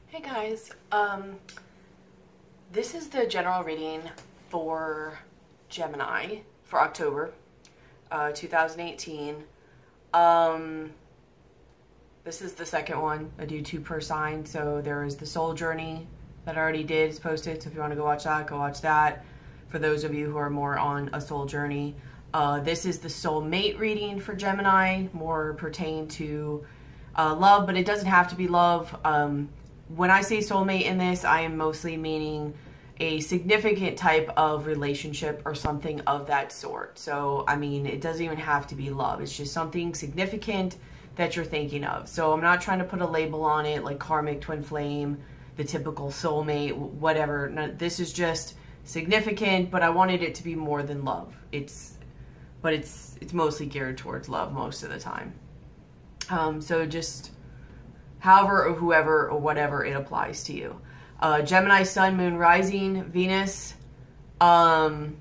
Hey guys, this is the general reading for Gemini for October 2018. This is the second one. I do 2 per sign, so there is the soul journey that I already did. It's posted, so if you want to go watch that, go watch that. For those of you who are more on a soul journey, this is the soulmate reading for Gemini, more pertain to love, but it doesn't have to be love. When I say soulmate in this, I am mostly meaning a significant type of relationship or something of that sort. So, I mean, it doesn't even have to be love. It's just something significant that you're thinking of. So I'm not trying to put a label on it like karmic twin flame, the typical soulmate, whatever. No, this is just significant, but I wanted it to be more than love. It's mostly geared towards love most of the time. So just however or whoever or whatever it applies to you. Gemini, Sun, Moon, Rising, Venus. If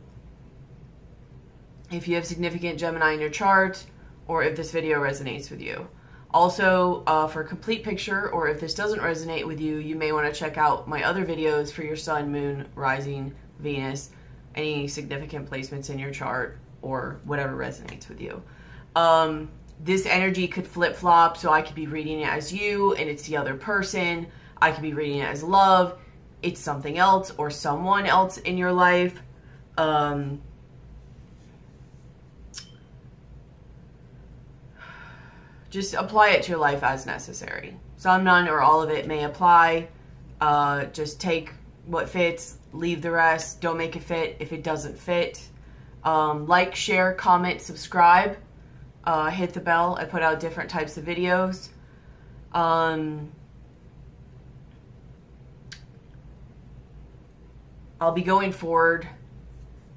you have significant Gemini in your chart, or if this video resonates with you. Also, for a complete picture, or if this doesn't resonate with you, you may want to check out my other videos for your Sun, Moon, Rising, Venus, any significant placements in your chart, or whatever resonates with you. This energy could flip-flop, so I could be reading it as you, and it's the other person. I could be reading it as love. It's something else or someone else in your life. Just apply it to your life as necessary. Some, none, or all of it may apply. Just take what fits, leave the rest. Don't make it fit if it doesn't fit. Like, share, comment, subscribe. Hit the bell. I put out different types of videos. I'll be going forward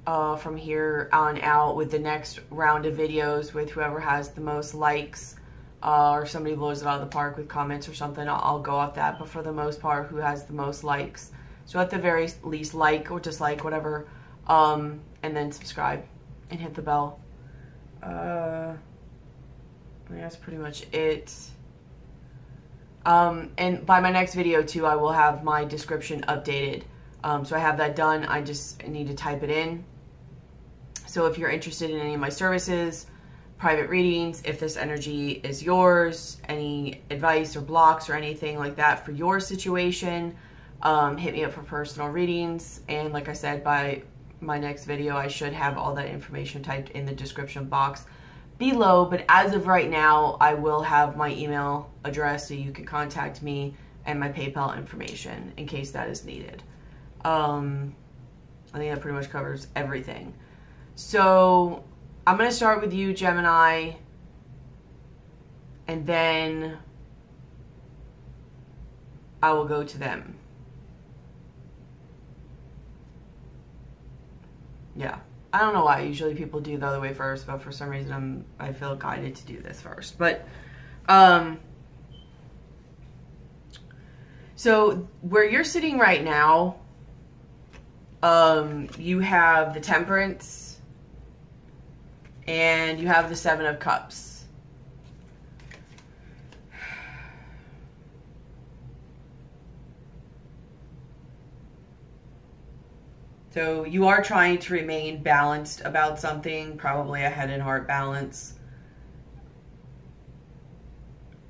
from here on out with the next round of videos with whoever has the most likes, or somebody blows it out of the park with comments or something. I'll go off that, but for the most part, who has the most likes. So at the very least, like or dislike, whatever, and then subscribe and hit the bell. That's pretty much it. And by my next video too, I will have my description updated. So I have that done. I just need to type it in. So if you're interested in any of my services, private readings, if this energy is yours, any advice or blocks or anything like that for your situation, hit me up for personal readings. And like I said, by my next video, I should have all that information typed in the description box below. But as of right now, I will have my email address so you can contact me, and my PayPal information in case that is needed. I think that pretty much covers everything. So I'm going to start with you, Gemini, and then I will go to them. Yeah. I don't know why. Usually people do the other way first, but for some reason I feel guided to do this first. But so where you're sitting right now, you have the Temperance and you have the 7 of Cups. So you are trying to remain balanced about something, probably a head and heart balance.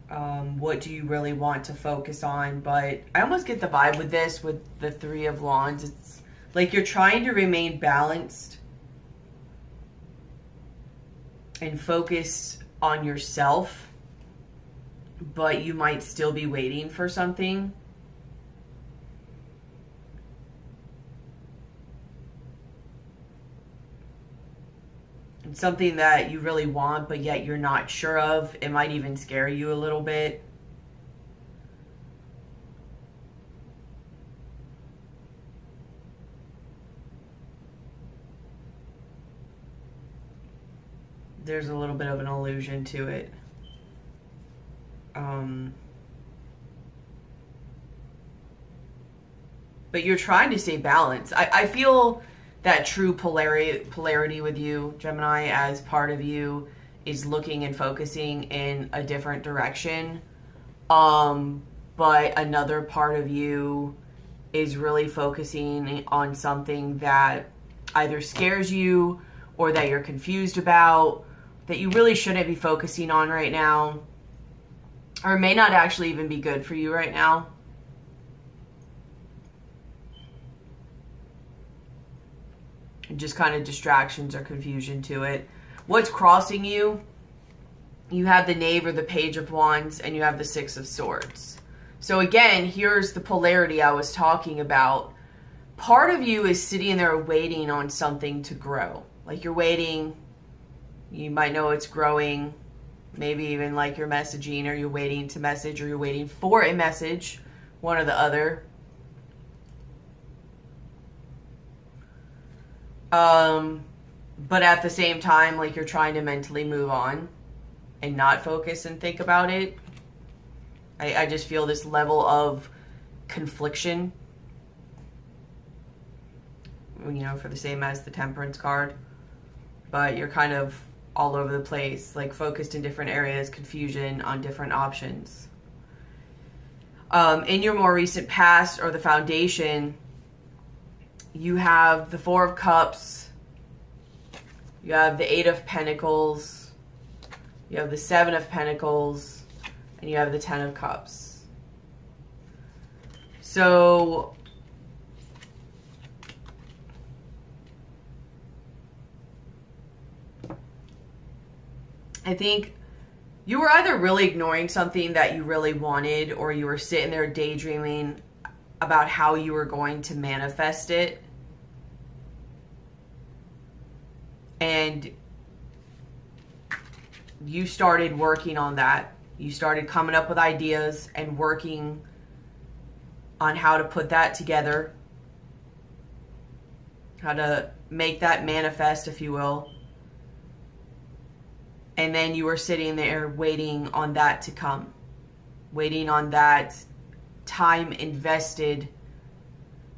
What do you really want to focus on? But I almost get the vibe with this, with the 3 of Wands. It's like you're trying to remain balanced and focused on yourself, but you might still be waiting for something. Something that you really want, but yet you're not sure of. It might even scare you a little bit. There's a little bit of an illusion to it. But you're trying to stay balanced. I feel that true polarity with you, Gemini, as part of you is looking and focusing in a different direction. but another part of you is really focusing on something that either scares you or that you're confused about, that you really shouldn't be focusing on right now, or may not actually even be good for you right now. Just kind of distractions or confusion to it. What's crossing you? You have the Knave or the Page of Wands, and you have the Six of Swords. So again, here's the polarity I was talking about. Part of you is sitting there waiting on something to grow. Like you're waiting, you might know it's growing, maybe even like you're messaging, or you're waiting to message, or you're waiting for a message, one or the other. But at the same time, like you're trying to mentally move on and not focus and think about it. I just feel this level of confliction, you know, for the same as the Temperance card, but you're kind of all over the place, like focused in different areas, confusion on different options. In your more recent past or the foundation, you have the Four of Cups, you have the Eight of Pentacles, you have the Seven of Pentacles, and you have the Ten of Cups. So I think you were either really ignoring something that you really wanted, or you were sitting there daydreaming about how you were going to manifest it. And you started working on that. You started coming up with ideas and working on how to put that together, how to make that manifest, if you will. And then you were sitting there waiting on that to come, waiting on that time invested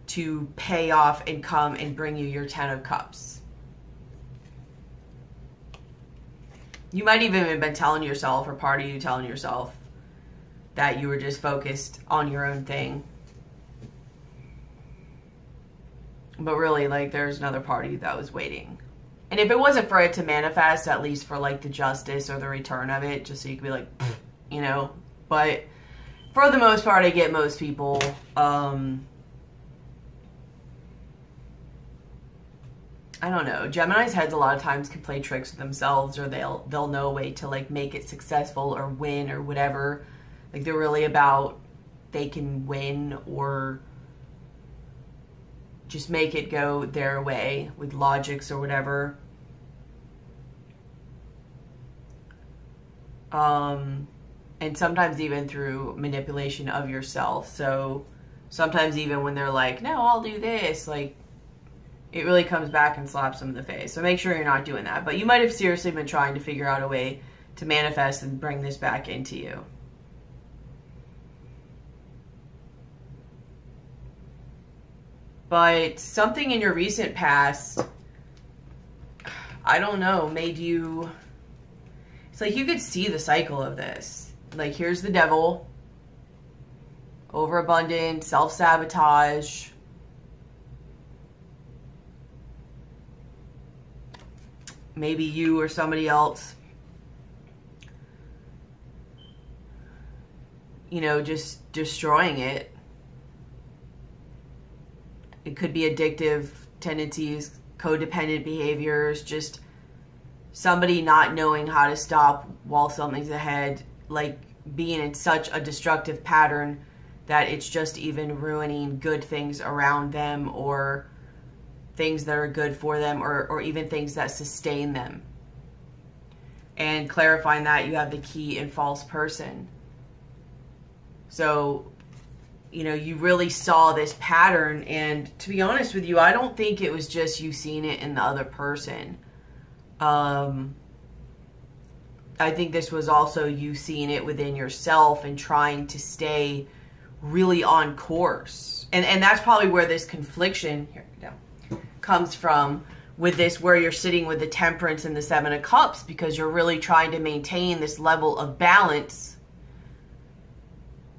to pay off and come and bring you your Ten of Cups. You might even have been telling yourself, or part of you telling yourself, that you were just focused on your own thing. But really, like, there's another part of you that was waiting. And if it wasn't for it to manifest, at least for, like, the justice or the return of it, just so you could be like, you know. But for the most part, I get most people, I don't know. Gemini's heads a lot of times can play tricks with themselves, or they'll know a way to like make it successful or win or whatever. Like they're really about they can win or just make it go their way with logics or whatever. And sometimes even through manipulation of yourself. So sometimes even when they're like, no, I'll do this, like, it really comes back and slaps them in the face. So make sure you're not doing that. But you might have seriously been trying to figure out a way to manifest and bring this back into you. But something in your recent past, I don't know, made you... It's like you could see the cycle of this. Like, here's the devil. Overabundance, self-sabotage. Maybe you or somebody else, you know, just destroying it. It could be addictive tendencies, codependent behaviors, just somebody not knowing how to stop while something's ahead, like being in such a destructive pattern that it's just even ruining good things around them, or things that are good for them, or even things that sustain them. And clarifying that, you have the key in false person. So, you know, you really saw this pattern, and to be honest with you, I don't think it was just you seeing it in the other person. I think this was also you seeing it within yourself and trying to stay really on course. And that's probably where this confliction, here we go, comes from with this, where you're sitting with the Temperance and the Seven of Cups, because you're really trying to maintain this level of balance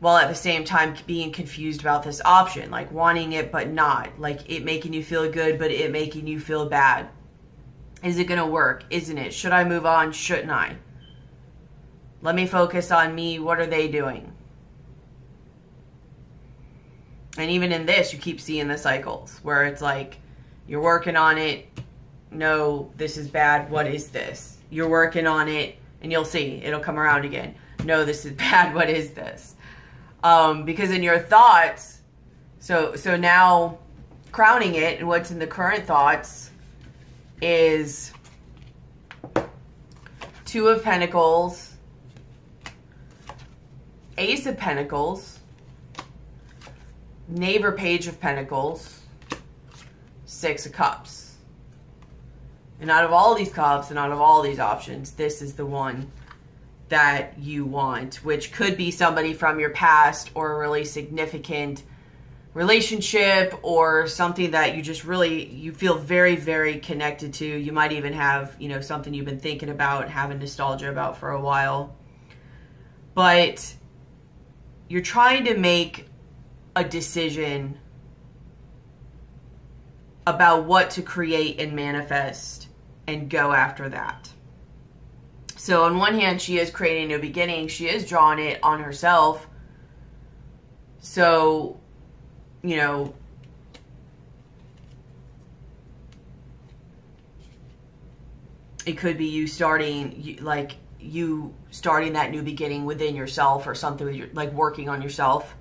while at the same time being confused about this option, like wanting it but not, like it making you feel good but it making you feel bad. Is it gonna work? Isn't it? Should I move on? Shouldn't I? Let me focus on me. What are they doing? And even in this, you keep seeing the cycles where it's like you're working on it. No, this is bad. What is this? You're working on it, and you'll see it'll come around again. No, this is bad. What is this? Because in your thoughts, so now crowning it, and what's in the current thoughts is Two of Pentacles, Ace of Pentacles, Knave or Page of Pentacles, Six of Cups. And out of all these cups and out of all these options, this is the one that you want, which could be somebody from your past or a really significant relationship or something that you just really, you feel very, very connected to. You might even have, you know, something you've been thinking about, having nostalgia about for a while. But you're trying to make a decision about what to create and manifest and go after that. So on one hand, she is creating a new beginning. She is drawing it on herself. So, you know, it could be you starting, like you starting that new beginning within yourself or something, like working on yourself.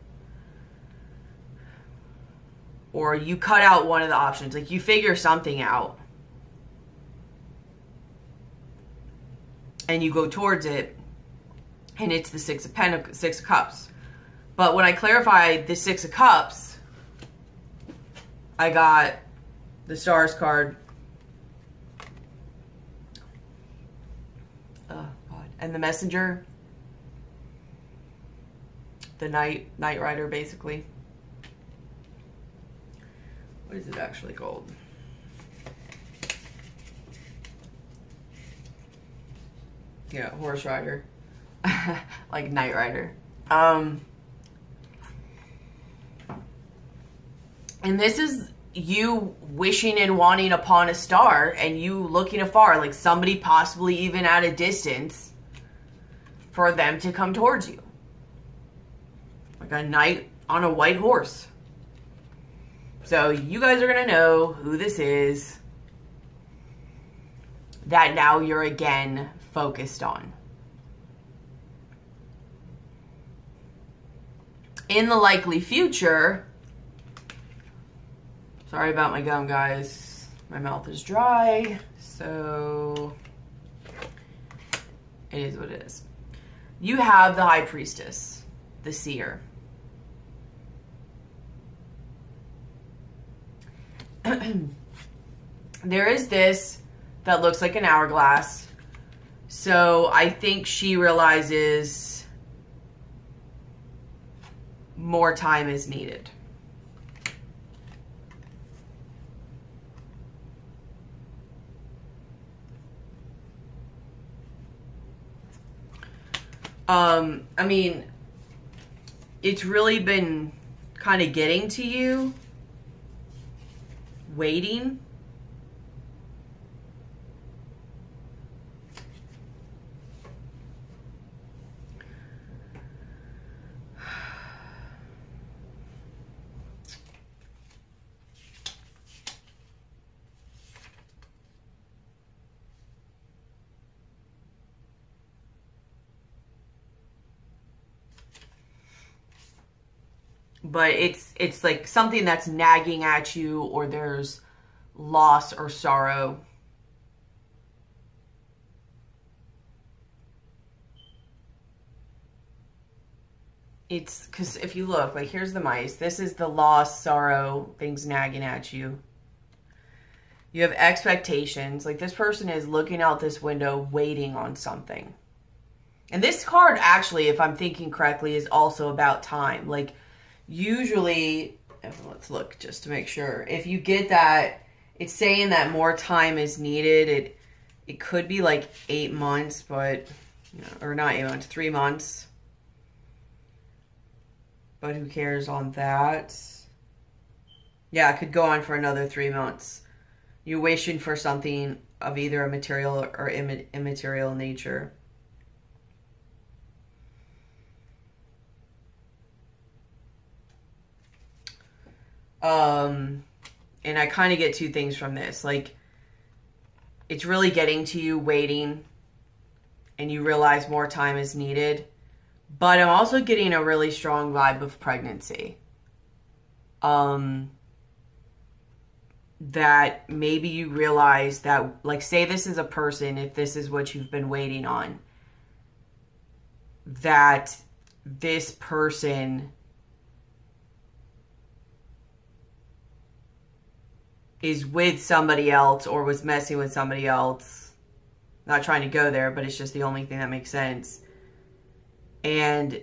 Or you cut out one of the options, like you figure something out. And you go towards it, and it's the Six of Pentacles, Six of Cups. But when I clarify the Six of Cups, I got the Stars card. Oh God! And the Messenger, the Knight Rider, basically. What is it actually called? Yeah, horse rider. Like Knight Rider. And this is you wishing and wanting upon a star and you looking afar, like somebody possibly even at a distance, for them to come towards you. Like a knight on a white horse. So you guys are going to know who this is that now you're again focused on. In the likely future, sorry about my gum, guys. My mouth is dry, so it is what it is. You have the High Priestess, the Seer. There is this that looks like an hourglass. So I think she realizes more time is needed. I mean, it's really been kind of getting to you, waiting. But it's like something that's nagging at you, or there's loss or sorrow. It's because if you look, like here's the mice. This is the loss, sorrow, things nagging at you. You have expectations. Like this person is looking out this window, waiting on something. And this card actually, if I'm thinking correctly, is also about time. Like usually, let's look just to make sure. If you get that, it's saying that more time is needed. It could be like 8 months, but, you know, or not 8 months, 3 months. but who cares on that? Yeah, it could go on for another 3 months. You're wishing for something of either a material or immaterial nature. And I kind of get two things from this. Like, it's really getting to you waiting, and you realize more time is needed. But I'm also getting a really strong vibe of pregnancy. That maybe you realize that, like, say this is a person, if this is what you've been waiting on, that this person is with somebody else or was messing with somebody else. Not trying to go there, but it's just the only thing that makes sense. And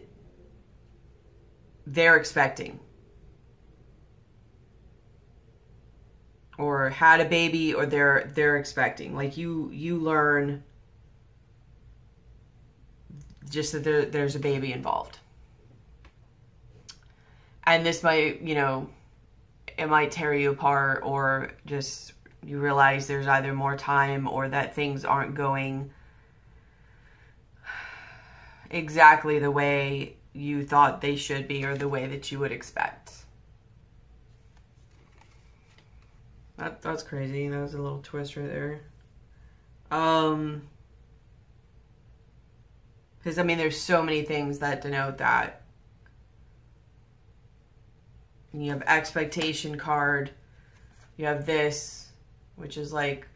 they're expecting. Or had a baby, or they're expecting. Like, you learn just that there's a baby involved. And this might, you know, it might tear you apart, or just you realize there's either more time or that things aren't going exactly the way you thought they should be, or the way that you would expect. That's crazy. That was a little twist right there. Because, I mean, there's so many things that denote that. You have expectation card. You have this, which is like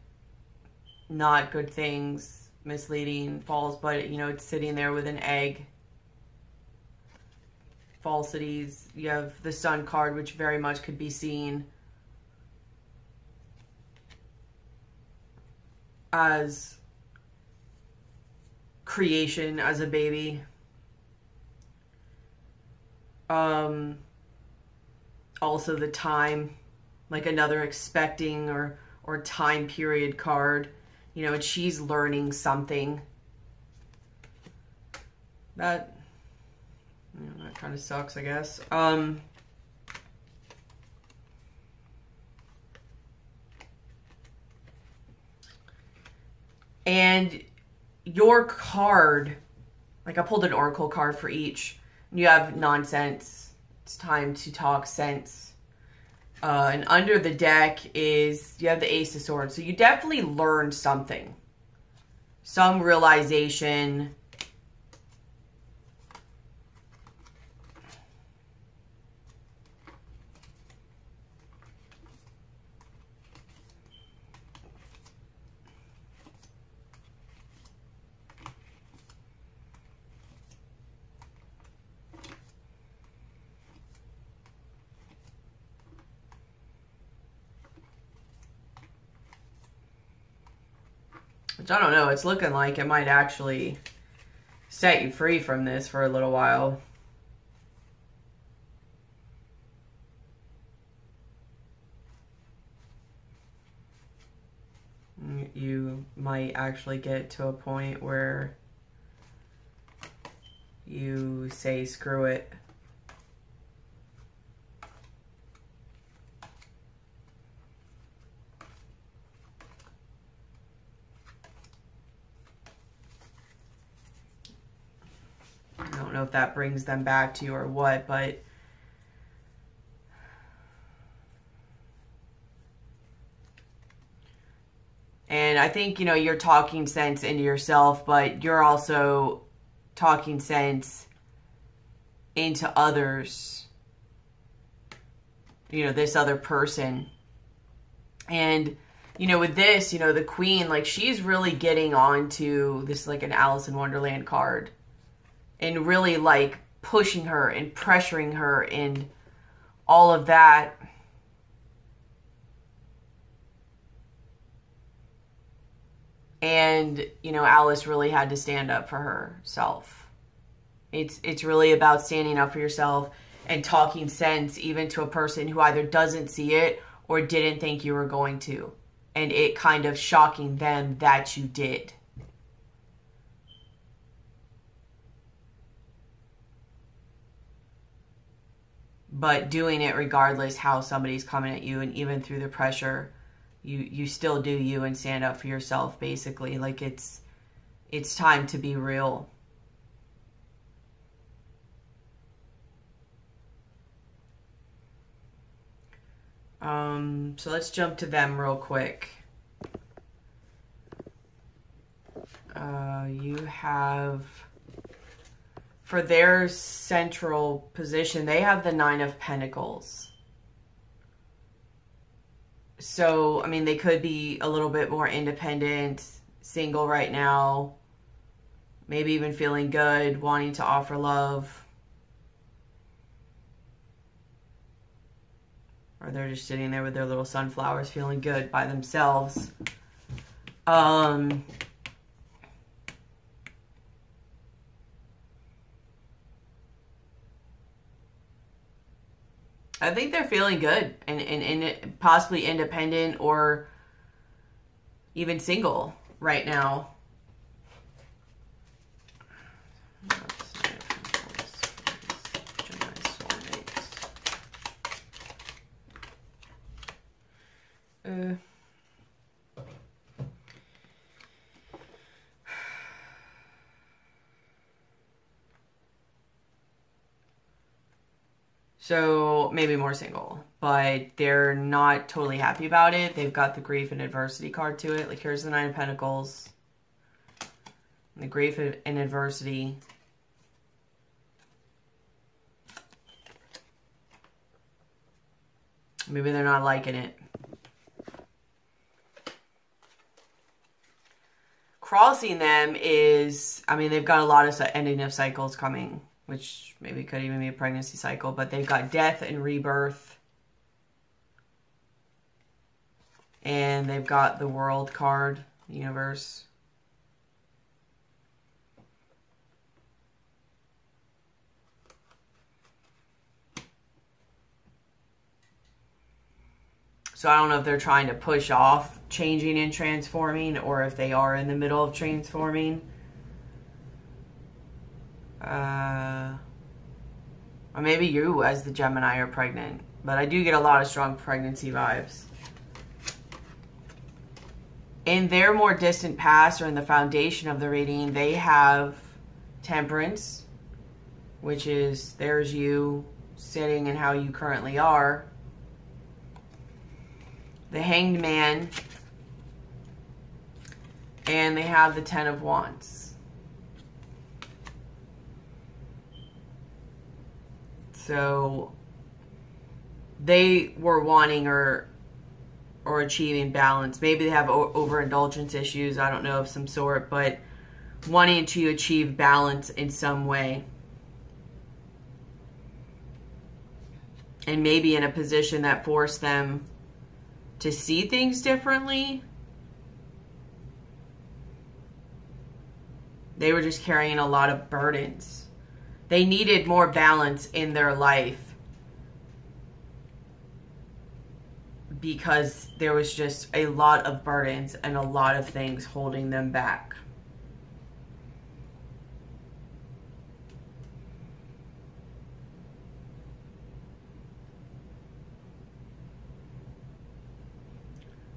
not good things, misleading, false, but, you know, it's sitting there with an egg. Falsities. You have the Sun card, which very much could be seen as creation, as a baby. Also the time, like another expecting or time period card, you know, and she's learning something. That, you know, that kind of sucks, I guess. And your card, like I pulled an oracle card for each. You have nonsense. It's time to talk sense. And under the deck is, you have the Ace of Swords. So you definitely learned something. Some realization. Which, I don't know, it's looking like it might actually set you free from this for a little while. You might actually get to a point where you say, screw it. I don't know if that brings them back to you or what, but and I think, you know, you're talking sense into yourself, but you're also talking sense into others, you know, this other person. And, you know, with this, you know, the Queen, like, she's really getting onto this, like an Alice in Wonderland card. And really, like, pushing her and pressuring her and all of that. And, you know, Alice really had to stand up for herself. It's really about standing up for yourself and talking sense even to a person who either doesn't see it or didn't think you were going to. And it kind of shocking them that you did. but doing it regardless how somebody's coming at you, and even through the pressure, you still do you and stand up for yourself, basically. Like it's time to be real. So let's jump to them real quick. You have, for their central position, they have the Nine of Pentacles. So, I mean, they could be a little bit more independent, single right now, maybe even feeling good, wanting to offer love. Or they're just sitting there with their little sunflowers feeling good by themselves. I think they're feeling good and possibly independent or even single right now. Gemini soulmates. So maybe more single, but they're not totally happy about it. They've got the grief and adversity card to it. Like here's the Nine of Pentacles. The grief and adversity. Maybe they're not liking it. Crossing them is, I mean, they've got a lot of ending of cycles coming, which maybe could even be a pregnancy cycle, but they've got death and rebirth. And they've got the World card, the universe. So I don't know if they're trying to push off changing and transforming, or if they are in the middle of transforming. Or maybe you as the Gemini are pregnant. But I do get a lot of strong pregnancy vibes. In their more distant past, or in the foundation of the reading, they have Temperance, which is there's you sitting in how you currently are. The Hanged Man. And they have the Ten of Wands. So they were wanting or achieving balance. Maybe they have overindulgence issues, I don't know, of some sort, but wanting to achieve balance in some way. And maybe in a position that forced them to see things differently. They were just carrying a lot of burdens. They needed more balance in their life because there was just a lot of burdens and a lot of things holding them back.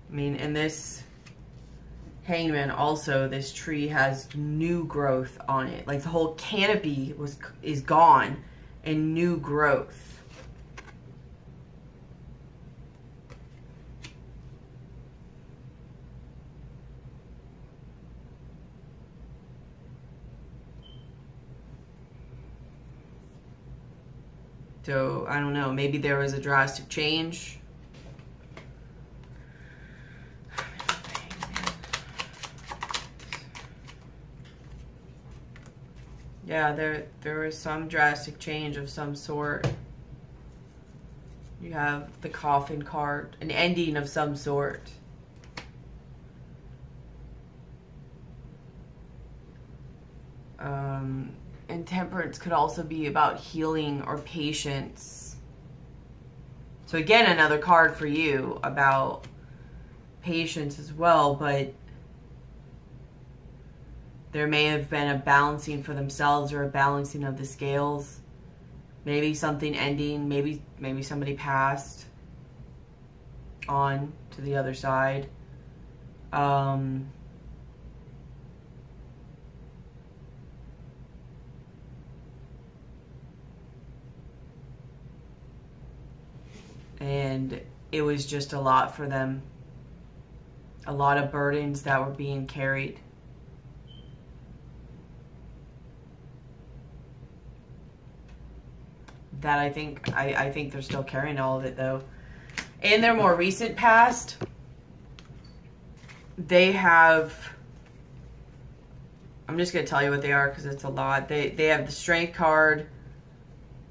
I mean, and this Hangman also, this tree has new growth on it. Like the whole canopy is gone and new growth. So, I don't know, maybe there was a drastic change. Yeah, there is some drastic change of some sort. You have the Coffin card, an ending of some sort. And Temperance could also be about healing or patience. So again, another card for you about patience as well, but there may have been a balancing for themselves or a balancing of the scales. Maybe something ending. Maybe somebody passed on to the other side. And it was just a lot for them. A lot of burdens that were being carried. That I think they're still carrying all of it, though. In their more recent past, they have, I'm just going to tell you what they are because it's a lot. They have the Strength card,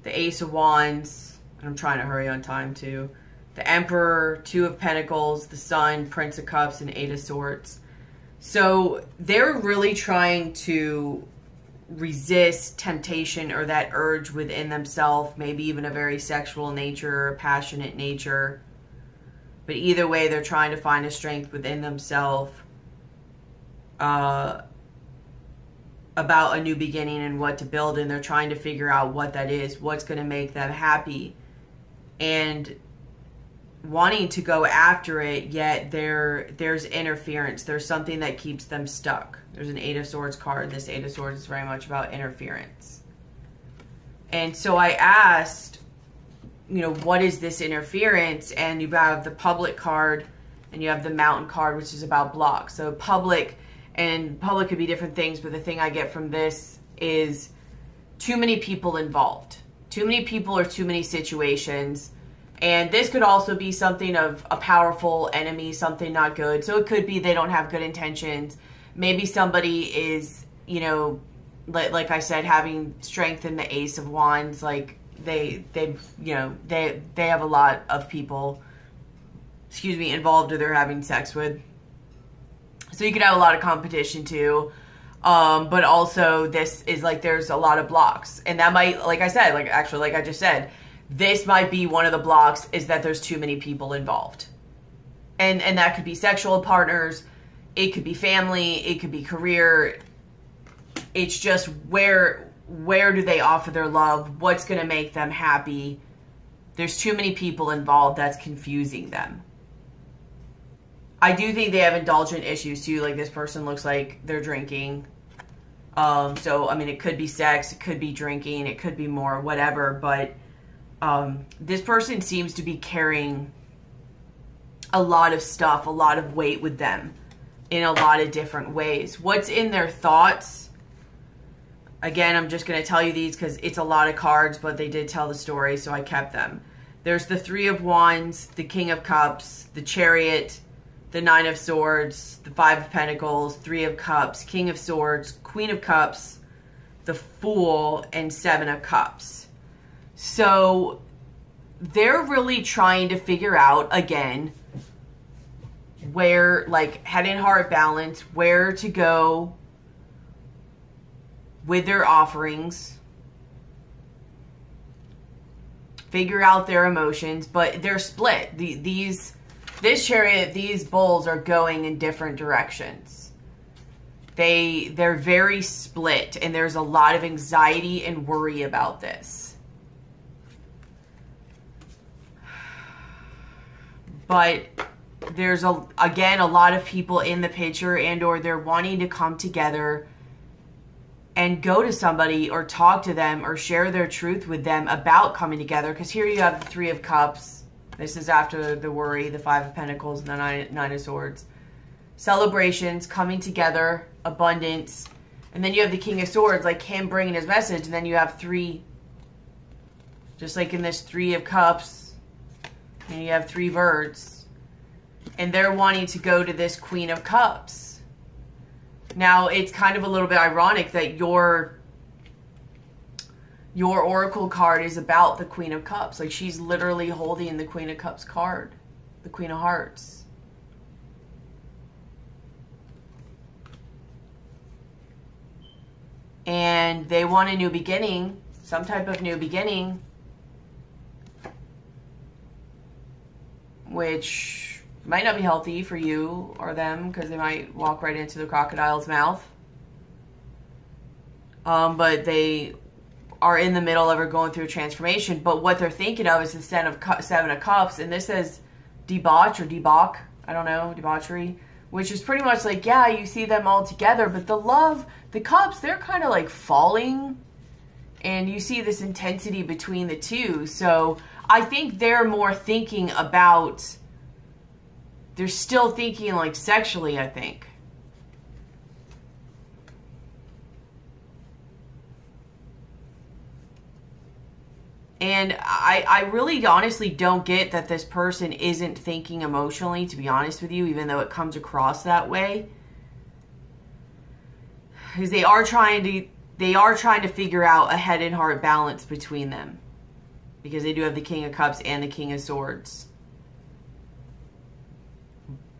the Ace of Wands, and I'm trying to hurry on time too. The Emperor, Two of Pentacles, the Sun, Prince of Cups, and Eight of Swords. So they're really trying to resist temptation or that urge within themselves, maybe even a very sexual nature or passionate nature. But either way, they're trying to find a strength within themselves about a new beginning and what to build. And they're trying to figure out what that is, what's going to make them happy. And wanting to go after it, yet there's interference. There's something that keeps them stuck. There's an Eight of Swords card. This Eight of Swords is very much about interference. And so I asked, you know, what is this interference? And you have the Public card and you have the Mountain card, which is about blocks. So public could be different things, but the thing I get from this is too many people involved. Too many people or too many situations. And this could also be something of a powerful enemy, something not good. So it could be they don't have good intentions. Maybe somebody is, you know, like I said, having strength in the Ace of Wands. Like they have a lot of people, involved or they're having sex with. So you could have a lot of competition too. But also this is like, there's a lot of blocks. And that might, like I said, like I just said, this might be one of the blocks is that there's too many people involved. And that could be sexual partners. It could be family. It could be career. It's just where do they offer their love? What's going to make them happy? There's too many people involved. That's confusing them. I do think they have indulgent issues too. Like this person looks like they're drinking. So, I mean, it could be sex. It could be drinking. It could be more, whatever. But this person seems to be carrying a lot of stuff, a lot of weight with them in a lot of different ways. What's in their thoughts? Again, I'm just going to tell you these because it's a lot of cards, but they did tell the story, so I kept them. There's the Three of Wands, the King of Cups, the Chariot, the Nine of Swords, the Five of Pentacles, Three of Cups, King of Swords, Queen of Cups, the Fool, and Seven of Cups. So they're really trying to figure out, again, where, like, head and heart balance, where to go with their offerings, figure out their emotions, but they're split. This Chariot, these bulls are going in different directions. They're very split, and there's a lot of anxiety and worry about this. But there's, again, a lot of people in the picture and or they're wanting to come together and go to somebody or talk to them or share their truth with them about coming together. Because here you have the Three of Cups. This is after the worry, the Five of Pentacles, and the Nine of Swords. Celebrations, coming together, abundance. And then you have the King of Swords, like him bringing his message. And then you have three, just like in this Three of Cups. And you have three birds. And they're wanting to go to this Queen of Cups. Now, it's kind of a little bit ironic that your Oracle card is about the Queen of Cups. Like, she's literally holding the Queen of Cups card. The Queen of Hearts. And they want a new beginning. Some type of new beginning. Which might not be healthy for you or them because they might walk right into the crocodile's mouth. But they are in the middle of or going through a transformation, but what they're thinking of is the Seven of Cups, and this says debauch, I don't know, debauchery, which is pretty much like, yeah, you see them all together, but the cups, they're kind of like falling, and you see this intensity between the two. So I think they're more thinking about, they're still thinking like sexually, I think. And I really honestly don't get that this person isn't thinking emotionally, to be honest with you, even though it comes across that way. Because they are trying to figure out a head and heart balance between them. Because they do have the King of Cups and the King of Swords.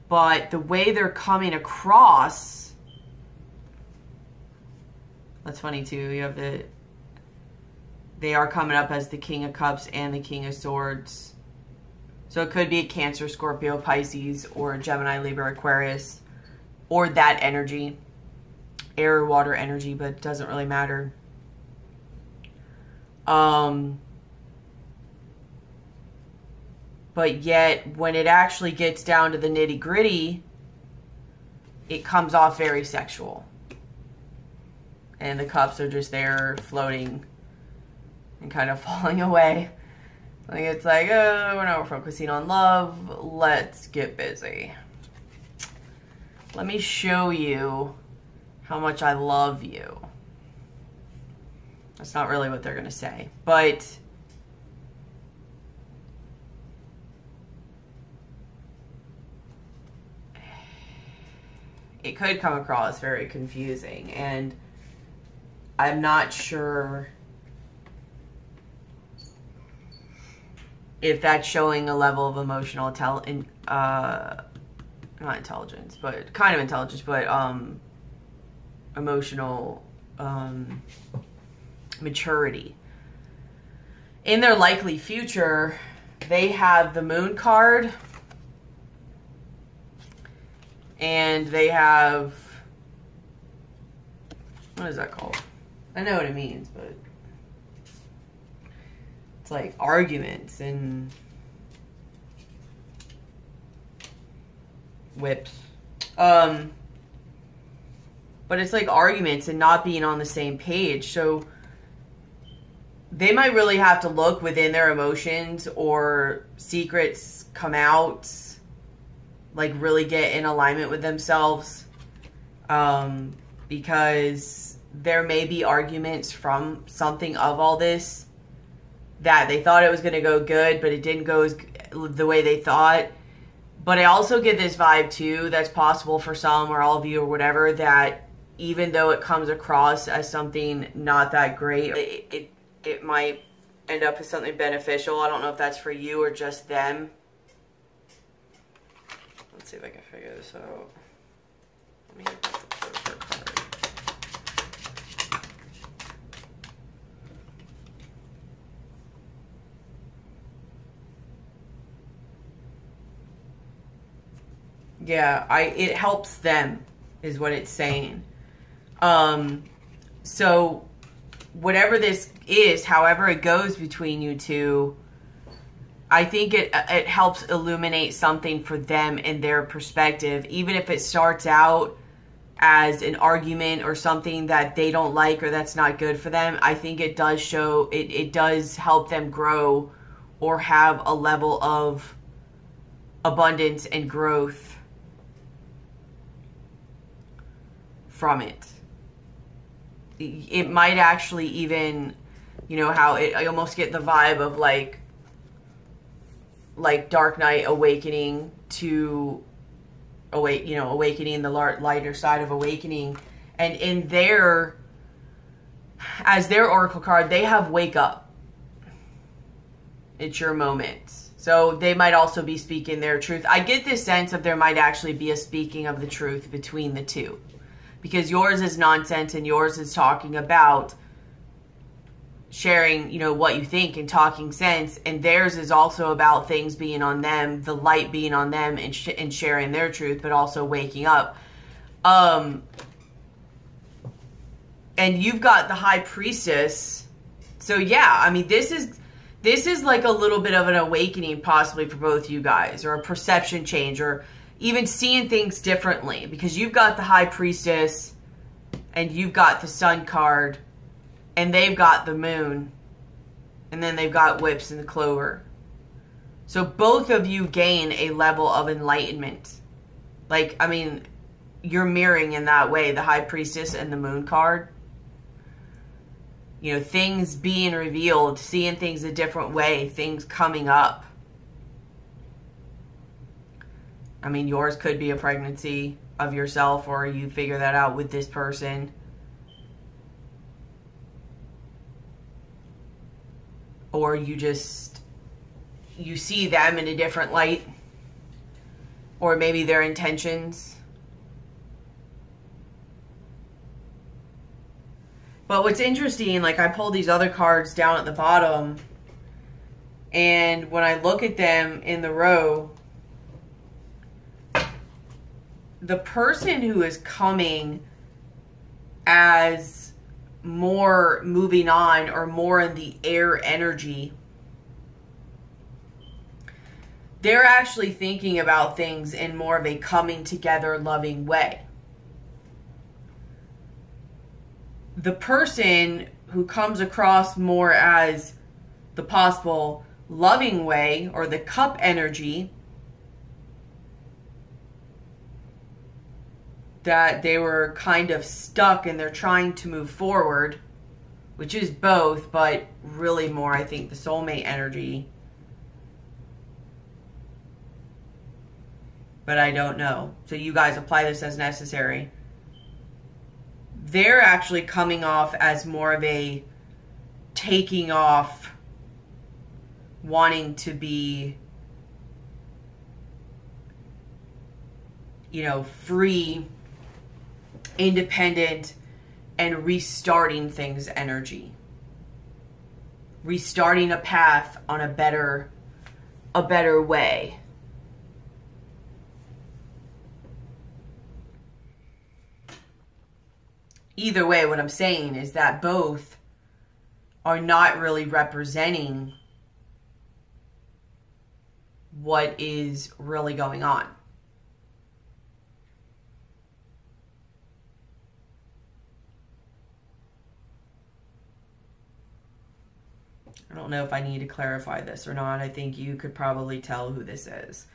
But the way they're coming across, that's funny too. You have they are coming up as the King of Cups and the King of Swords. So it could be a Cancer, Scorpio, Pisces, or a Gemini, Libra, Aquarius, or that energy. Air or water energy, but it doesn't really matter. But yet, when it actually gets down to the nitty-gritty, it comes off very sexual. And the cups are just there floating and kind of falling away. Like, it's like, oh, we're not focusing on love. Let's get busy. Let me show you how much I love you. That's not really what they're going to say. But it could come across very confusing. And I'm not sure if that's showing a level of emotional not intelligence, but kind of intelligence, but emotional maturity. In their likely future, they have the Moon card, and they have, what is that called? I know what it means, but it's like arguments and whips. But it's like arguments and not being on the same page. So they might really have to look within their emotions, or secrets come out, like really get in alignment with themselves. Because there may be arguments from something of all this, that they thought it was going to go good, but it didn't go the way they thought. But I also get this vibe too, that's possible for some or all of you or whatever, that even though it comes across as something not that great, it might end up as something beneficial. I don't know if that's for you or just them. Let's see if I can figure this out. Let me get the poker card. Yeah, it helps them, is what it's saying. So whatever this is, however it goes between you two, I think it helps illuminate something for them in their perspective. Even if it starts out as an argument or something that they don't like or that's not good for them, I think it does show, it does help them grow or have a level of abundance and growth from it. It might actually even, you know, how I almost get the vibe of like Dark Knight awakening to awakening the lighter side of awakening. And in their, as their oracle card, they have wake up. It's your moment. So they might also be speaking their truth. I get this sense of there might actually be a speaking of the truth between the two. Because yours is nonsense and yours is talking about sharing, you know, what you think and talking sense. And theirs is also about things being on them, the light being on them, and sharing their truth, but also waking up. And you've got the High Priestess So yeah, I mean, this is like a little bit of an awakening possibly for both you guys, or a perception change, or even seeing things differently, because you've got the High Priestess and you've got the Sun card and they've got the Moon, and then they've got Whips and the Clover. So both of you gain a level of enlightenment. Like, I mean, you're mirroring in that way the High Priestess and the Moon card. You know, things being revealed, seeing things a different way, things coming up. I mean, yours could be a pregnancy of yourself, or you figure that out with this person. Or you see them in a different light. Or maybe their intentions. But what's interesting, like, I pulled these other cards down at the bottom, and when I look at them in the row, the person who is coming as more moving on, or more in the air energy, they're actually thinking about things in more of a coming together, loving way. The person who comes across more as the possible loving way, or the cup energy, that they were kind of stuck and they're trying to move forward, which is both, but really more, I think, the soulmate energy. But I don't know. So you guys apply this as necessary. They're actually coming off as more of a taking off, wanting to be, you know, free, independent, and restarting things energy. Restarting a path on a better way. Either way, what I'm saying is that both are not really representing what is really going on. I don't know if I need to clarify this or not. I think you could probably tell who this is.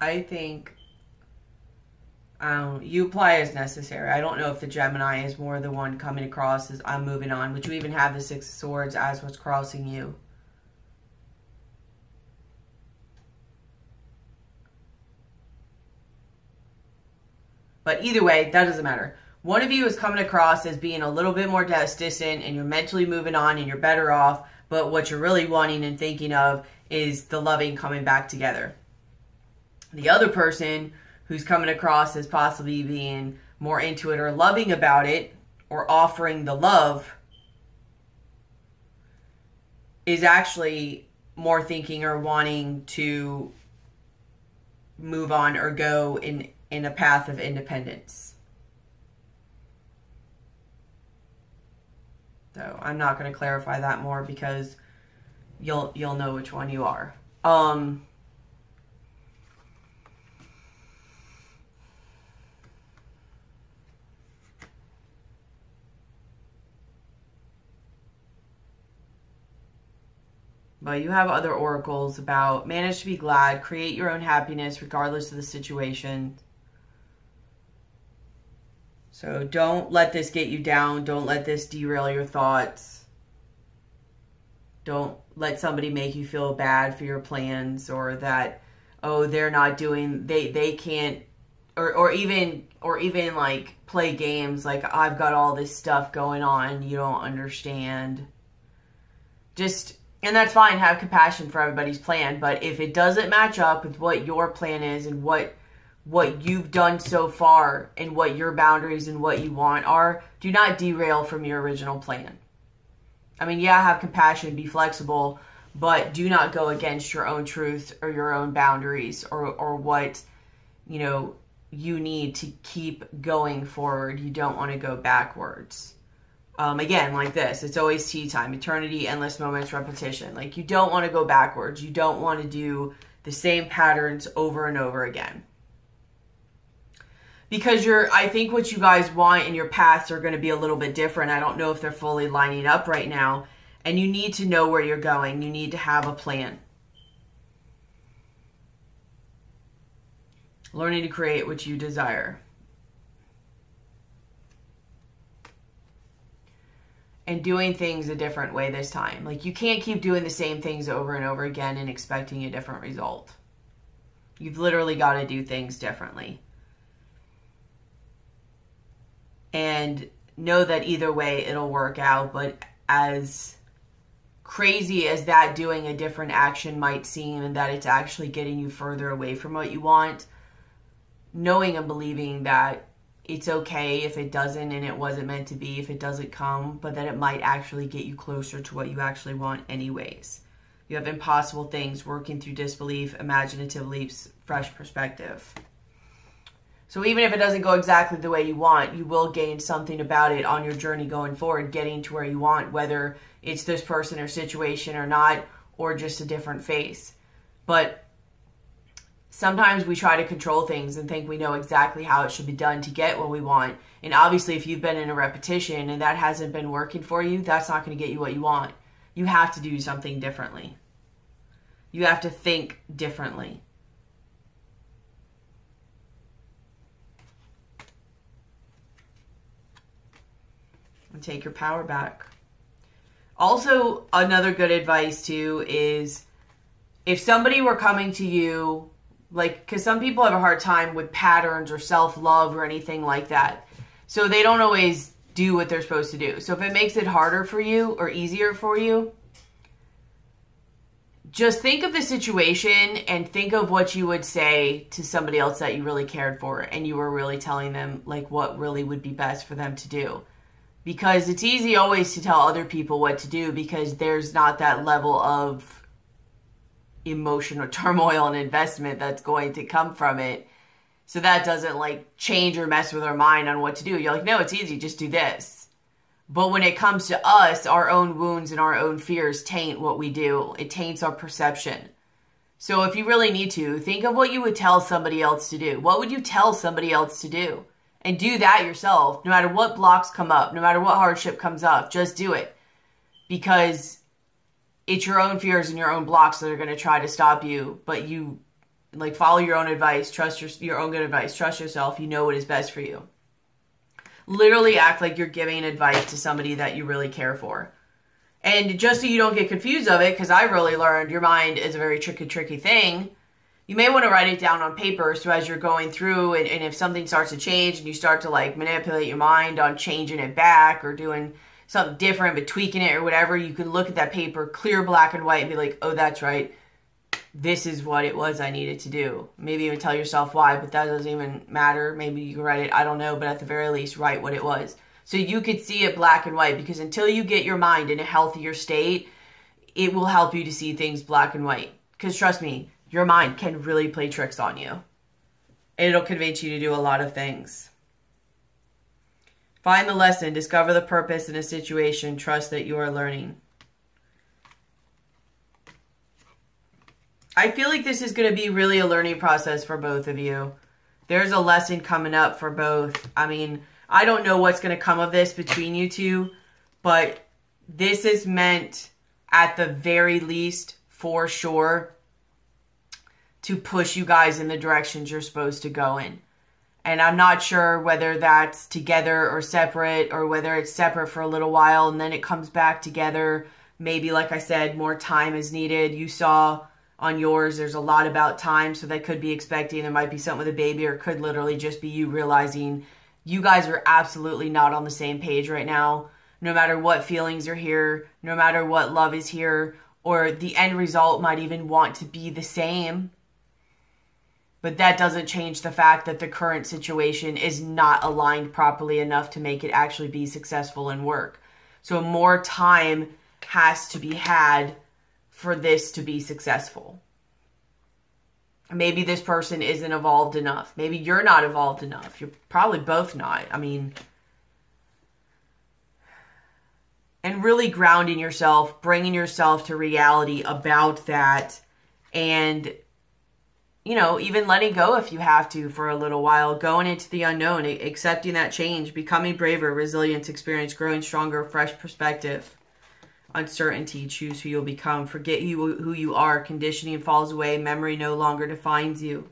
I think you apply as necessary. I don't know if the Gemini is more the one coming across as I'm moving on, but you even have the Six of Swords as what's crossing you. But either way, that doesn't matter. One of you is coming across as being a little bit more distant, and you're mentally moving on and you're better off, but what you're really wanting and thinking of is the loving coming back together. The other person who's coming across as possibly being more into it or loving about it or offering the love is actually more thinking or wanting to move on or go in a path of independence. So I'm not going to clarify that more because you'll know which one you are. but you have other oracles about manage to be glad, create your own happiness regardless of the situation. So don't let this get you down. Don't let this derail your thoughts. Don't let somebody make you feel bad for your plans, or that, oh, they're not doing, they can't, or even like play games like, I've got all this stuff going on, you don't understand. And that's fine, have compassion for everybody's plan, but if it doesn't match up with what your plan is and what you've done so far and what your boundaries and what you want are, do not derail from your original plan. I mean, yeah, have compassion, be flexible, but do not go against your own truth or your own boundaries or what, you need to keep going forward. You don't want to go backwards. Again, like this, it's always tea time, eternity, endless moments, repetition. Like, you don't want to go backwards. You don't want to do the same patterns over and over again. Because I think what you guys want in your paths are going to be a little bit different. I don't know if they're fully lining up right now. And you need to know where you're going. You need to have a plan. Learning to create what you desire. And doing things a different way this time. Like, you can't keep doing the same things over and over again and expecting a different result. You've literally got to do things differently. And know that either way it'll work out. But as crazy as that doing a different action might seem, and that it's actually getting you further away from what you want, knowing and believing that it's okay if it doesn't and it wasn't meant to be, if it doesn't come, but that it might actually get you closer to what you actually want anyways. You have impossible things, working through disbelief, imaginative leaps, fresh perspective. So even if it doesn't go exactly the way you want, you will gain something about it on your journey going forward, getting to where you want, whether it's this person or situation or not, or just a different face. But sometimes we try to control things and think we know exactly how it should be done to get what we want. And obviously, if you've been in a repetition and that hasn't been working for you, that's not going to get you what you want. You have to do something differently. You have to think differently. And take your power back. Also, another good advice too is, if somebody were coming to you, like, because some people have a hard time with patterns or self-love or anything like that. So they don't always do what they're supposed to do. So if it makes it harder for you or easier for you, just think of the situation and think of what you would say to somebody else that you really cared for and you were really telling them like what really would be best for them to do. Because it's easy always to tell other people what to do because there's not that level of emotional turmoil and investment that's going to come from it. So that doesn't like change or mess with our mind on what to do. You're like, no, it's easy, just do this. But when it comes to us, our own wounds and our own fears taint what we do. It taints our perception. So if you really need to, think of what you would tell somebody else to do. What would you tell somebody else to do? And do that yourself, no matter what blocks come up, no matter what hardship comes up, just do it. Because it's your own fears and your own blocks that are going to try to stop you. But you, like, follow your own advice, trust your own good advice, trust yourself, you know what is best for you. Literally act like you're giving advice to somebody that you really care for. And just so you don't get confused of it, because I really learned your mind is a very tricky thing, you may want to write it down on paper so as you're going through and if something starts to change and you start to like manipulate your mind on changing it back or doing something different but tweaking it or whatever, you can look at that paper, clear black and white, and be like, oh, that's right. This is what it was I needed to do. Maybe even tell yourself why, but that doesn't even matter. Maybe you can write it, I don't know, but at the very least, write what it was. So you could see it black and white, because until you get your mind in a healthier state, it will help you to see things black and white. Because trust me, your mind can really play tricks on you. And it'll convince you to do a lot of things. Find the lesson, discover the purpose in a situation, trust that you are learning. I feel like this is going to be really a learning process for both of you. There's a lesson coming up for both. I mean, I don't know what's going to come of this between you two, but this is meant at the very least for sure to push you guys in the directions you're supposed to go in. And I'm not sure whether that's together or separate, or whether it's separate for a little while and then it comes back together. Maybe, like I said, more time is needed. You saw on yours, there's a lot about time, so they could be expecting there might be something with a baby, or it could literally just be you realizing you guys are absolutely not on the same page right now. No matter what feelings are here, no matter what love is here, or the end result might even want to be the same. But that doesn't change the fact that the current situation is not aligned properly enough to make it actually be successful and work. So more time has to be had for this to be successful. Maybe this person isn't evolved enough. Maybe you're not evolved enough. You're probably both not. I mean, and really grounding yourself, bringing yourself to reality about that, and you know, even letting go if you have to for a little while, going into the unknown, accepting that change, becoming braver, resilience, experience, growing stronger, fresh perspective, uncertainty, choose who you'll become, forget who you are, conditioning falls away, memory no longer defines you.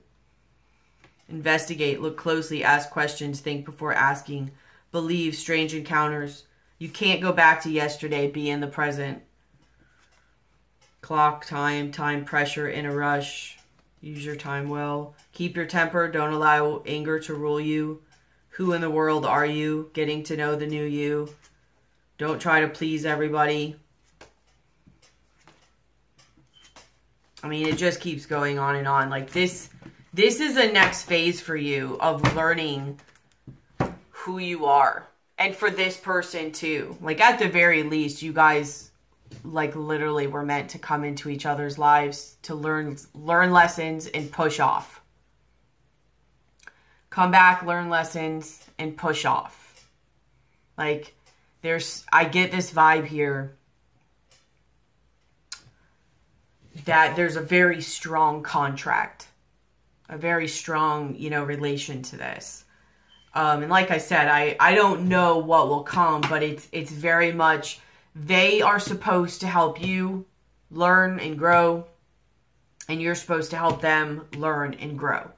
Investigate, look closely, ask questions, think before asking, believe, strange encounters. You can't go back to yesterday, be in the present. Clock, time pressure, in a rush. Use your time well. Keep your temper. Don't allow anger to rule you. Who in the world are you? Getting to know the new you. Don't try to please everybody. I mean, it just keeps going on and on. Like this is a next phase for you of learning who you are. And for this person too. Like at the very least, you guys like literally were meant to come into each other's lives to learn lessons and push off. Come back, learn lessons, and push off. Like I get this vibe here that there's a very strong contract, a very strong, you know, relation to this. And like I said, I don't know what will come, but it's very much they are supposed to help you learn and grow, and you're supposed to help them learn and grow.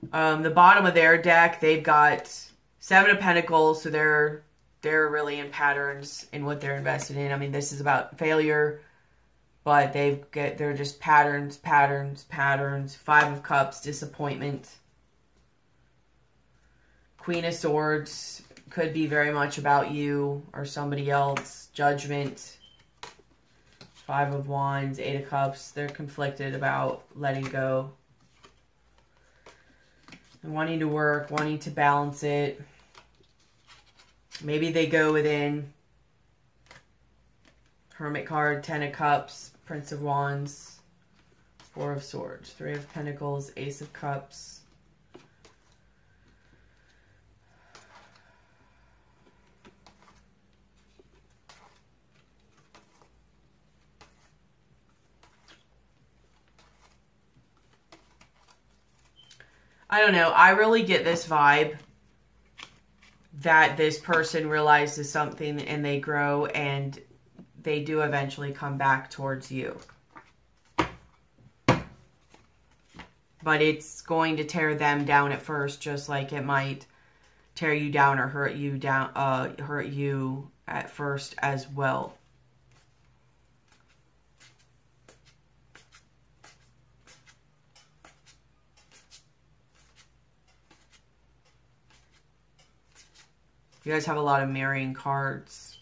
The bottom of their deck, they've got 7 of Pentacles, so they're really in patterns in what they're invested in. I mean, this is about failure, but they're just patterns. 5 of Cups, disappointment. Queen of Swords could be very much about you or somebody else. Judgment. 5 of Wands, 8 of Cups. They're conflicted about letting go. And wanting to work, wanting to balance it. Maybe they go within. Hermit card, 10 of Cups, Prince of Wands, 4 of Swords, 3 of Pentacles, Ace of Cups. I don't know. I really get this vibe that this person realizes something and they grow and they do eventually come back towards you. But it's going to tear them down at first, just like it might tear you down or hurt you at first as well. You guys have a lot of marrying cards.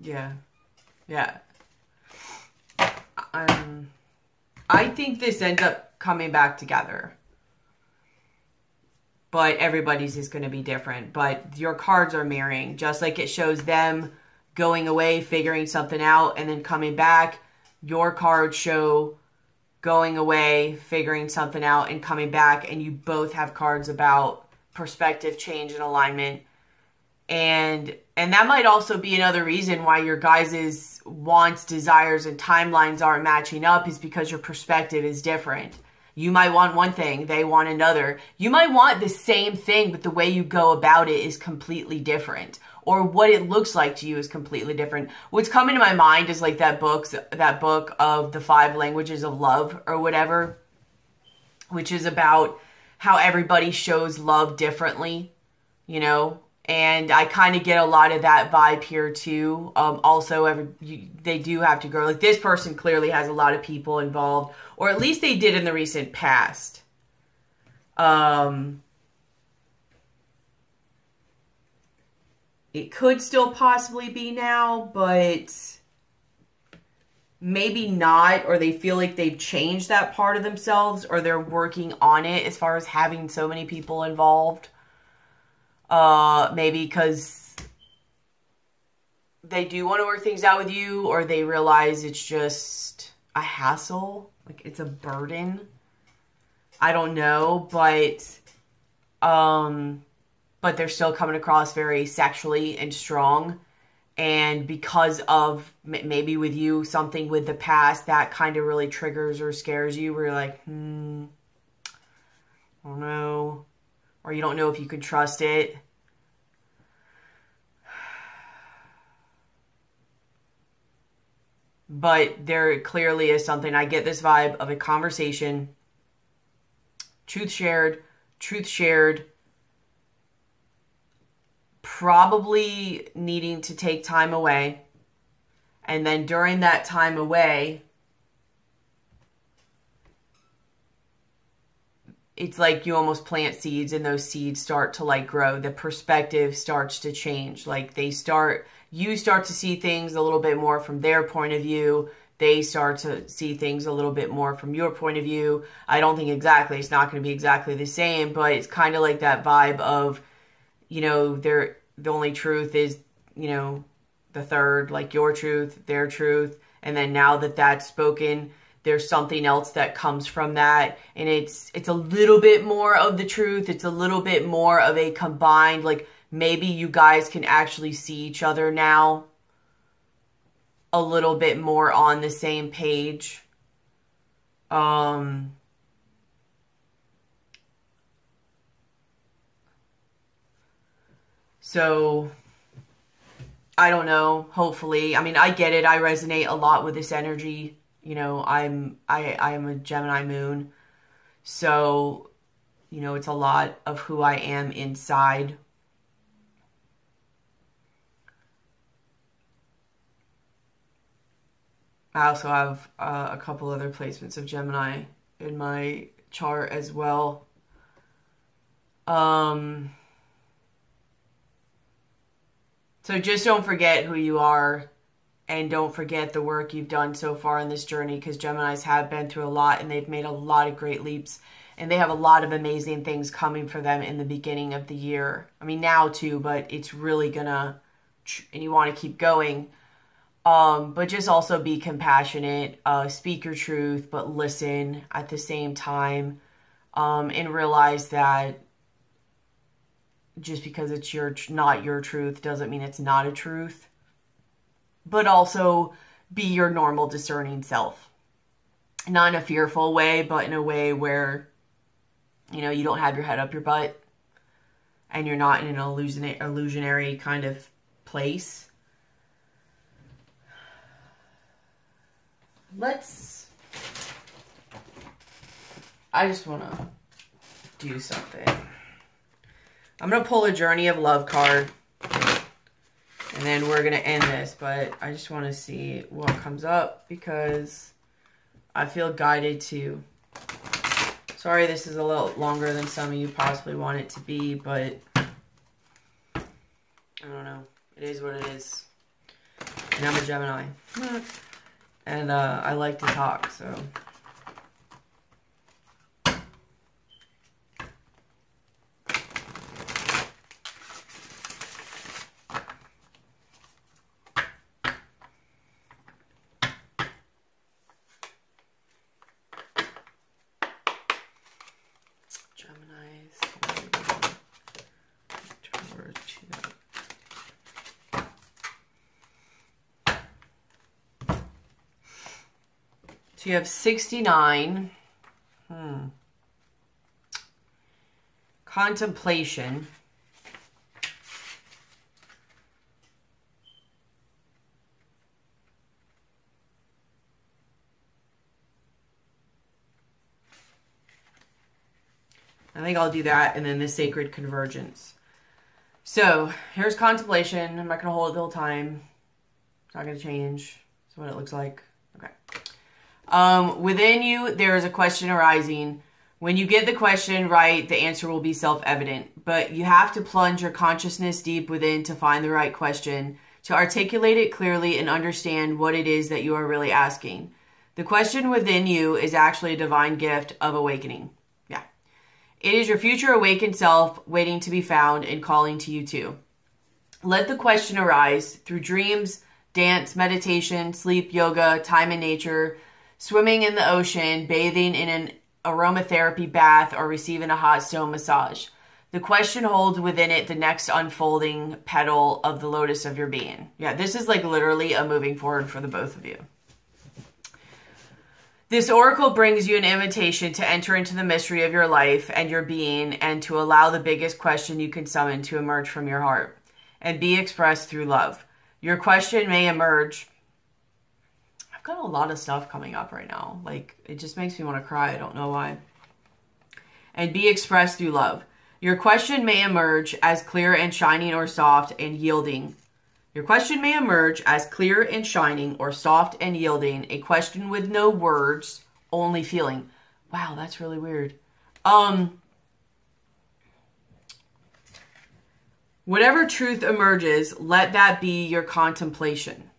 Yeah. Yeah. I think this ends up coming back together. But everybody's is going to be different. But your cards are mirroring. Just like it shows them going away, figuring something out, and then coming back. Your cards show going away, figuring something out, and coming back. And you both have cards about perspective, change, and alignment. And that might also be another reason why your guys' wants, desires, and timelines aren't matching up, is because your perspective is different. You might want one thing, they want another. You might want the same thing, but the way you go about it is completely different. Or what it looks like to you is completely different. What's coming to my mind is like that book of the 5 languages of love or whatever, which is about how everybody shows love differently, you know? And I kind of get a lot of that vibe here too. Also, they do have to grow. Like, this person clearly has a lot of people involved, or at least they did in the recent past. It could still possibly be now, but maybe not, or they feel like they've changed that part of themselves, or they're working on it as far as having so many people involved. Maybe because they do want to work things out with you, or they realize it's just a hassle, like it's a burden. I don't know, but they're still coming across very sexually and strong. And because of maybe with you, something with the past that kind of really triggers or scares you, where you're like, I don't know. Or you don't know if you can trust it. But there clearly is something. I get this vibe of a conversation, truth shared, probably needing to take time away. And then during that time away, it's like you almost plant seeds, and those seeds start to like grow. The perspective starts to change. Like you start to see things a little bit more from their point of view. They start to see things a little bit more from your point of view. I don't think it's not going to be exactly the same, but it's kind of like that vibe of, you know, the only truth is, you know, the third, like your truth, their truth. And then now that that's spoken, there's something else that comes from that. And it's a little bit more of the truth. It's a little bit more of a combined, like maybe you guys can actually see each other now a little bit more on the same page. So I don't know, hopefully. I mean, I get it. I resonate a lot with this energy. You know, I am a Gemini moon. So, you know, it's a lot of who I am inside. I also have a couple other placements of Gemini in my chart as well. So just don't forget who you are, and don't forget the work you've done so far in this journey, because Geminis have been through a lot, and they've made a lot of great leaps, and they have a lot of amazing things coming for them in the beginning of the year. I mean, now too, but it's really gonna, and you want to keep going. But just also be compassionate, speak your truth, but listen at the same time, and realize that just because it's not your truth doesn't mean it's not a truth. But also be your normal discerning self. Not in a fearful way, but in a way where, you know, you don't have your head up your butt and you're not in an illusionary kind of place. I just want to do something. I'm going to pull a Journey of Love card, and then we're going to end this, but I just want to see what comes up, because I feel guided to. Sorry this is a little longer than some of you possibly want it to be, but I don't know. It is what it is. And I'm a Gemini. And I like to talk, so. So you have 69. Contemplation. I think I'll do that, and then the sacred convergence. So here's contemplation. I'm not going to hold it the whole time. It's not going to change. That's what it looks like. Okay. Within you, there is a question arising. When you get the question right, the answer will be self-evident. But you have to plunge your consciousness deep within to find the right question, to articulate it clearly and understand what it is that you are really asking. The question within you is actually a divine gift of awakening. Yeah. It is your future awakened self waiting to be found and calling to you too. Let the question arise through dreams, dance, meditation, sleep, yoga, time in nature, swimming in the ocean, bathing in an aromatherapy bath, or receiving a hot stone massage. The question holds within it the next unfolding petal of the lotus of your being. Yeah, this is like literally a moving forward for the both of you. This oracle brings you an invitation to enter into the mystery of your life and your being, and to allow the biggest question you can summon to emerge from your heart and be expressed through love. Your question may emerge. I've got a lot of stuff coming up right now. Like, it just makes me want to cry. I don't know why. And be expressed through love. Your question may emerge as clear and shining or soft and yielding. Your question may emerge as clear and shining or soft and yielding. A question with no words, only feeling. Wow, that's really weird. Whatever truth emerges, let that be your contemplation.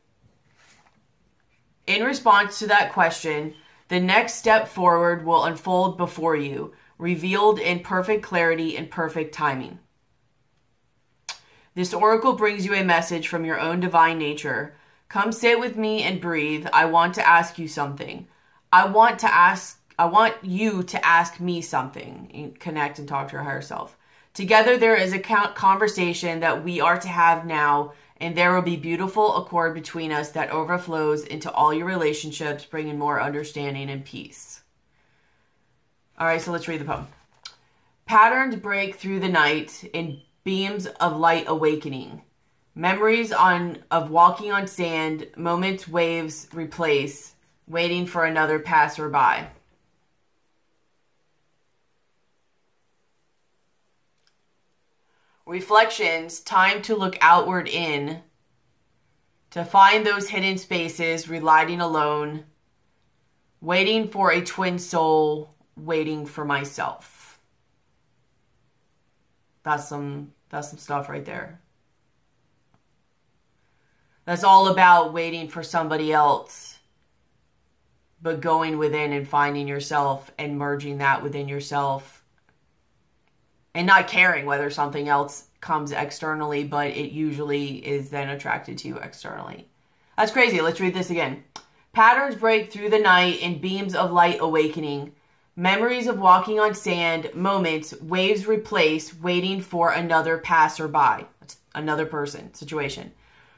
In response to that question, the next step forward will unfold before you, revealed in perfect clarity and perfect timing. This oracle brings you a message from your own divine nature. Come sit with me and breathe. I want to ask you something. I want you to ask me something. Connect and talk to your higher self. Together there is a conversation that we are to have now, and there will be beautiful accord between us that overflows into all your relationships, bringing more understanding and peace. All right, so let's read the poem. Patterns break through the night in beams of light awakening. Memories of walking on sand, moments waves replace, waiting for another passerby. Reflections, time to look outward in, to find those hidden spaces, relighting alone, waiting for a twin soul, waiting for myself. That's some stuff right there. That's all about waiting for somebody else, but going within and finding yourself and merging that within yourself, and not caring whether something else comes externally, but it usually is then attracted to you externally. That's crazy. Let's read this again. Patterns break through the night in beams of light awakening. Memories of walking on sand, moments, waves replace, waiting for another passerby. That's another person, situation.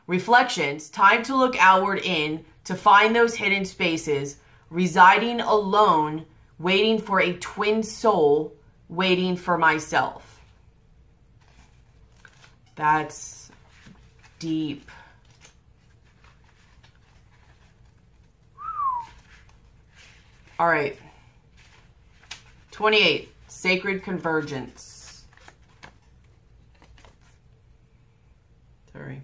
Reflections, time to look outward in, to find those hidden spaces, residing alone, waiting for a twin soul, waiting for myself. That's deep. All right. 28, sacred convergence. Sorry.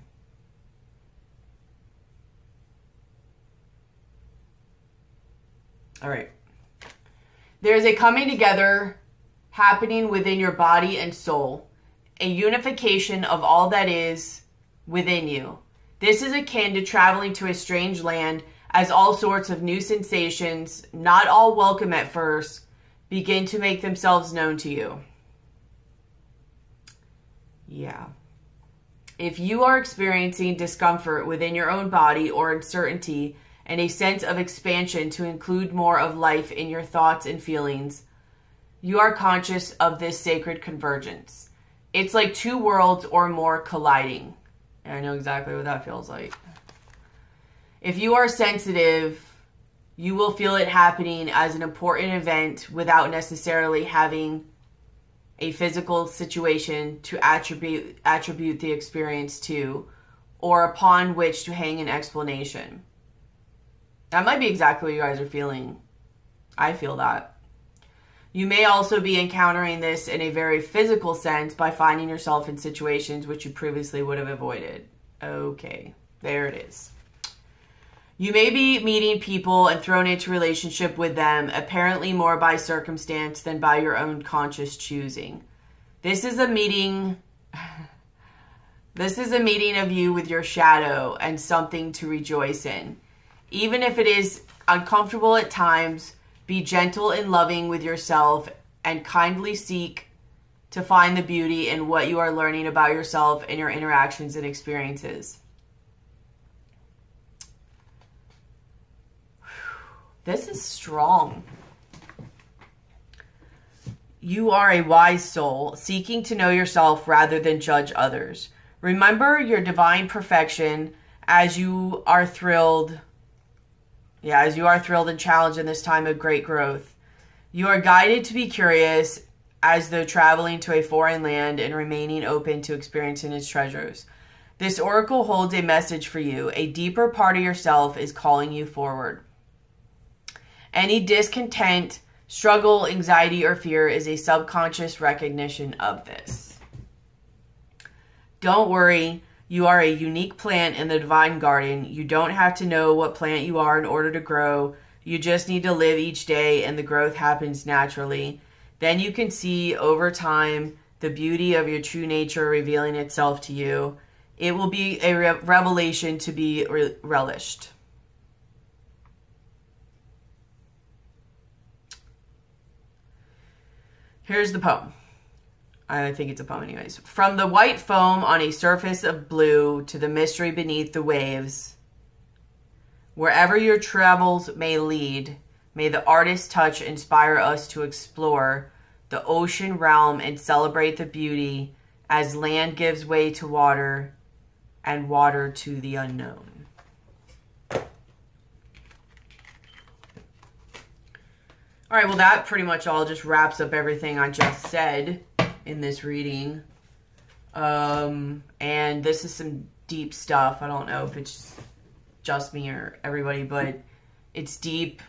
All right. There's a coming together happening within your body and soul, a unification of all that is within you. This is akin to traveling to a strange land, as all sorts of new sensations, not all welcome at first, begin to make themselves known to you. Yeah. If you are experiencing discomfort within your own body or uncertainty and a sense of expansion to include more of life in your thoughts and feelings, you are conscious of this sacred convergence. It's like two worlds or more colliding. And I know exactly what that feels like. If you are sensitive You will feel it happening as an important event without necessarily having a physical situation to attribute the experience to, or upon which to hang an explanation. That might be exactly what you guys are feeling. I feel that. You may also be encountering this in a very physical sense by finding yourself in situations which you previously would have avoided. Okay, there it is. You may be meeting people and thrown into relationship with them, apparently more by circumstance than by your own conscious choosing. This is a meeting of you with your shadow and something to rejoice in. Even if it is uncomfortable at times, be gentle and loving with yourself and kindly seek to find the beauty in what you are learning about yourself and your interactions and experiences. This is strong. You are a wise soul, seeking to know yourself rather than judge others. Remember your divine perfection as you are thrilled. As you are thrilled and challenged in this time of great growth. You are guided to be curious as though traveling to a foreign land and remaining open to experiencing its treasures. This oracle holds a message for you. A deeper part of yourself is calling you forward. Any discontent, struggle, anxiety, or fear is a subconscious recognition of this. Don't worry, you are a unique plant in the divine garden. You don't have to know what plant you are in order to grow. You just need to live each day and the growth happens naturally. Then you can see over time the beauty of your true nature revealing itself to you. It will be a revelation to be relished. Here's the poem. I think it's a poem anyways. From the white foam on a surface of blue to the mystery beneath the waves, wherever your travels may lead, may the artist's touch inspire us to explore the ocean realm and celebrate the beauty as land gives way to water and water to the unknown. All right, well, that pretty much all just wraps up everything I just said in this reading. And this is some deep stuff. I don't know if it's just me or everybody, but it's deep.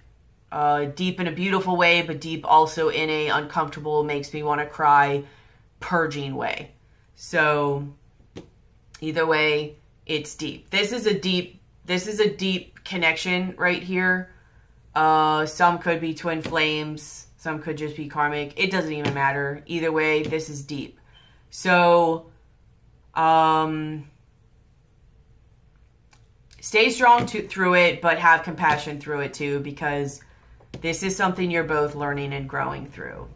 Deep in a beautiful way, but deep also in a uncomfortable, makes me want to cry, purging way. So either way, it's deep. This is a deep connection right here. Some could be twin flames. Some could just be karmic. It doesn't even matter. Either way, this is deep. So, stay strong through it, but have compassion through it too, because this is something you're both learning and growing through.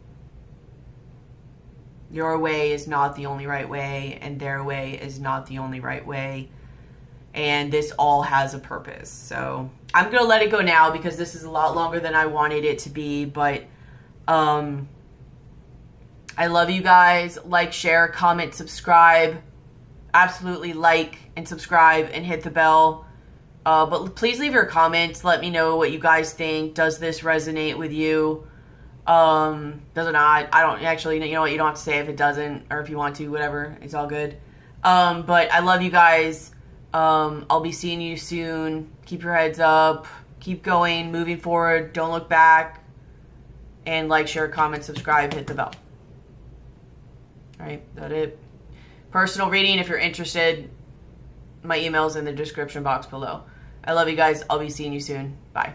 Your way is not the only right way, and their way is not the only right way. And this all has a purpose. So I'm going to let it go now because this is a lot longer than I wanted it to be. But I love you guys. Like, share, comment, subscribe. Absolutely like and subscribe and hit the bell. But please leave your comments. Let me know what you guys think. Does this resonate with you? Does it not? I don't actually, you know what? You don't have to say if it doesn't, or if you want to, whatever. It's all good. But I love you guys. I'll be seeing you soon. Keep your heads up. Keep going, moving forward. Don't look back. And like, share, comment, subscribe, hit the bell. All right, that's it. Personal reading, if you're interested, my email's in the description box below. I love you guys. I'll be seeing you soon. Bye.